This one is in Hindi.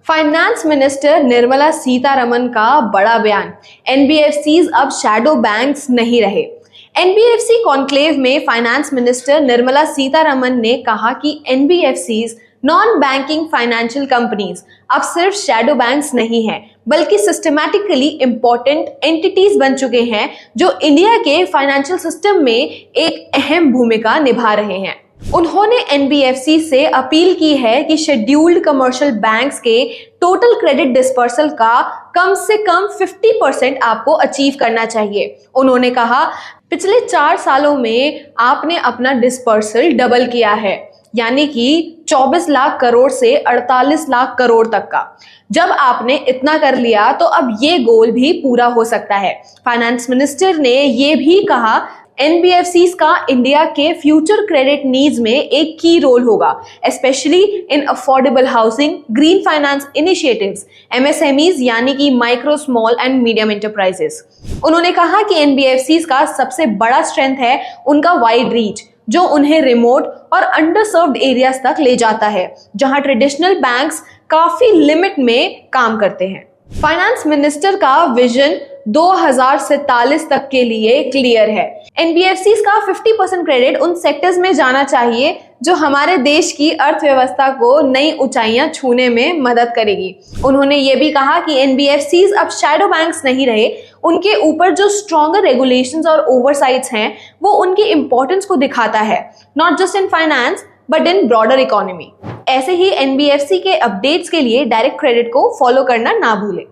फाइनेंस मिनिस्टर निर्मला सीतारमन का बड़ा बयान, एनबीएफसीज अब शैडो बैंक्स नहीं रहे। एनबीएफसी कॉन्क्लेव में फाइनेंस मिनिस्टर निर्मला सीतारमन ने कहा कि NBFCs non banking financial companies अब सिर्फ शैडो बैंक्स नहीं हैं, बल्कि सिस्टमैटिकली इंपॉर्टेंट एंटिटीज बन चुके हैं जो इंडिया के फाइनेंशियल सिस्टम में एक अहम भूमिका निभा रहे हैं। उन्होंने एनबीएफसी से अपील की है कि शेड्यूल्ड कमर्शियल बैंक्स के टोटल क्रेडिट डिस्पर्सल का कम से कम 50% आपको अचीव करना चाहिए। उन्होंने कहा, पिछले 4 सालों में आपने अपना डिस्पर्सल डबल किया है, यानी कि 24 लाख करोड़ से 48 लाख करोड़ तक का। जब आपने इतना कर लिया तो अब ये गोल भी पूरा हो सकता है। फाइनेंस मिनिस्टर ने ये भी कहा, एनबीएफसीज का इंडिया के फ्यूचर क्रेडिट नीड्स में एक की रोल होगा, specially in affordable housing, green finance initiatives, MSMEs यानी कि micro small and medium enterprises. उन्होंने कहा कि एनबीएफसीज का सबसे बड़ा स्ट्रेंथ है उनका वाइड रीच, जो उन्हें रिमोट और अंडरसर्व्ड एरियाज तक ले जाता है, जहां ट्रेडिशनल बैंक्स काफी लिमिट में काम करते हैं। फाइनेंस मिनिस्टर का विजन 2047 तक के लिए क्लियर है। एनबीएफसीज का 50% क्रेडिट उन सेक्टर्स में जाना चाहिए जो हमारे देश की अर्थव्यवस्था को नई ऊंचाइयां छूने में मदद करेगी। उन्होंने ये भी कहा कि एनबीएफसीज अब शैडो बैंक्स नहीं रहे, उनके ऊपर जो स्ट्रॉन्गर रेगुलेशंस और ओवरसाइट्स हैं वो उनकी इंपॉर्टेंस को दिखाता है, not just in finance but in broader economy. ऐसे ही एनबीएफसी के अपडेट्स के लिए डायरेक्ट क्रेडिट को फॉलो करना ना भूलें।